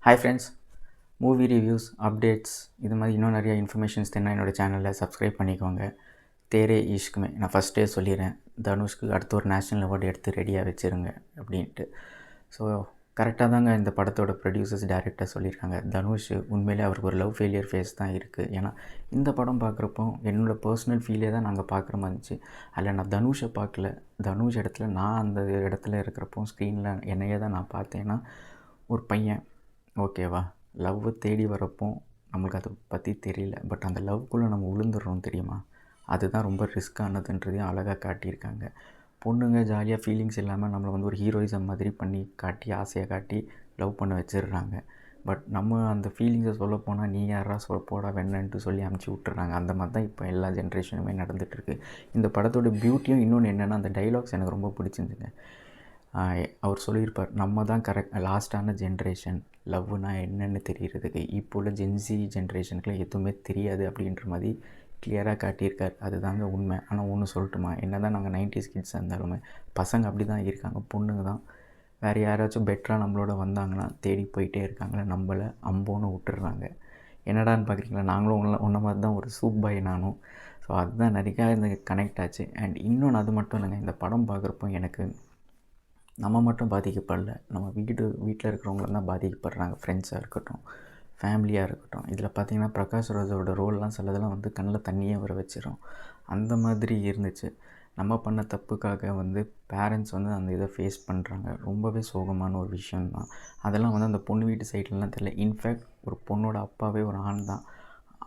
Hi friends, movie reviews, updates இது மாதிரி இன்னும் நிறையா இன்ஃபர்மேஷன்ஸ் தெரினா என்னோடய சேனலில் சப்ஸ்கிரைப் பண்ணிக்கோங்க. தேரே இஷ்க்குமே நான் ஃபஸ்ட்டே சொல்லிடுறேன், தனுஷ்க்கு அடுத்து ஒரு நேஷ்னல் அவார்டு எடுத்து ரெடியாக வச்சுருங்க அப்படின்ட்டு. ஸோ கரெக்டாக தாங்க இந்த படத்தோட ப்ரொடியூசர்ஸ், டைரக்டர் சொல்லியிருக்காங்க. தனுஷ் உண்மையிலே அவருக்கு ஒரு லவ் ஃபெயிலியர் ஃபேஸ் தான் இருக்குது. ஏன்னா இந்த படம் பார்க்குறப்போ என்னோடய பர்சனல் ஃபீலே தான் நாங்கள் பார்க்குற மாதிரி இருந்துச்சு. அதில் நான் தனுஷை பார்க்கல, தனுஷ் இடத்துல நான் அந்த இடத்துல இருக்கிறப்போ ஸ்க்ரீனில் என்னையே தான் நான் பார்த்தேன்னா, ஒரு பையன் ஓகேவா, லவ் தேடி வரப்போ நம்மளுக்கு அதை பற்றி தெரியல, பட் அந்த லவ்க்குள்ளே நம்ம விழுந்துடுறோம் தெரியுமா, அதுதான் ரொம்ப ரிஸ்க்கானதுன்றதையும் அழகாக காட்டியிருக்காங்க. பொண்ணுங்க ஜாலியாக ஃபீலிங்ஸ் இல்லாமல் நம்மளை வந்து ஒரு ஹீரோயிசம் மாதிரி பண்ணி காட்டி ஆசையை காட்டி லவ் பண்ண வச்சிடுறாங்க. பட் நம்ம அந்த ஃபீலிங்ஸை சொல்ல போனால் நீ யாரா போடா வெண்ணன்ட்டு சொல்லி அமுச்சு விட்டுறாங்க. அந்த மாதிரி தான் இப்போ எல்லா ஜென்ரேஷனுமே நடந்துகிட்ருக்கு. இந்த படத்தோட பியூட்டியும் இன்னொன்று என்னென்னா, அந்த டைலாக்ஸ் எனக்கு ரொம்ப பிடிச்சிருந்துங்க. அவர் சொல்லியிருப்பார், நம்ம தான் லாஸ்ட்டான ஜென்ரேஷன் லவ்னா என்னென்னு தெரியறதுக்கு. இப்போ உள்ள ஜென்சி ஜென்ரேஷனுக்குலாம் எதுவுமே தெரியாது அப்படின்ற மாதிரி கிளியராக காட்டியிருக்கார். அதுதாங்க உண்மை. ஆனால் ஒன்று சொல்லட்டுமா, என்ன தான் நாங்கள் 90s கிட்ஸாக இருந்தாலுமே பசங்க அப்படி தான் இருக்காங்க. பொண்ணுங்க தான் வேறு யாராச்சும் பெட்டராக நம்மளோட வந்தாங்கன்னா தேடி போயிட்டே இருக்காங்களே, நம்மளை அம்போன்னு விட்டுறாங்க. என்னடான்னு பார்க்குறீங்களா, நாங்களும் ஒன்றை மாதிரி தான் ஒரு சூப் பாய் நானும். ஸோ அதுதான் நிறையா இந்த கனெக்ட் ஆச்சு. அண்ட் இன்னொன்று அது மட்டும் இல்லைங்க, இந்த படம் பார்க்குறப்போ எனக்கு நம்ம மட்டும் பாதிக்கப்படல, நம்ம வீட்டில் இருக்கிறவங்களும் தான் பாதிக்கப்படுறாங்க. ஃப்ரெண்ட்ஸாக இருக்கட்டும், ஃபேமிலியாக இருக்கட்டும். இதில் பார்த்திங்கன்னா பிரகாஷ் ராஜோட ரோல்லாம் சிலதெல்லாம் வந்து கண்ணில் தண்ணியே வர வச்சிடும். அந்த மாதிரி இருந்துச்சு. நம்ம பண்ண தப்புக்காக வந்து பேரண்ட்ஸ் வந்து அந்த இதை ஃபேஸ் பண்ணுறாங்க. ரொம்பவே சோகமான ஒரு விஷயந்தான். அதெல்லாம் வந்து அந்த பொண்ணு வீட்டு சைட்லலாம் தெரியல. இன்ஃபேக்ட் ஒரு பொண்ணோட அப்பாவே ஒரு ஆண் தான்.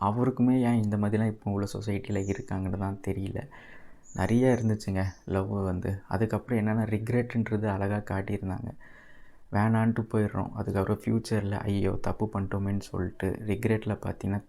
அவருக்குமே ஏன் இந்த மாதிரிலாம் இப்போ உள்ள சொசைட்டியில் இருக்காங்கன்னு தான் தெரியல. நிறைய இருந்துச்சுங்க லவ் வந்து. அதுக்கப்புறம் என்னென்னா ரிக்ரெட்டுன்றது அழகாக காட்டியிருந்தாங்க. வேணான்ட்டு போயிடுறோம். அதுக்கப்புறம் ஃப்யூச்சரில் ஐயோ தப்பு பண்ணிட்டோமேன்னு சொல்லிட்டு ரிக்ரெட்டில் பார்த்திங்கன்னா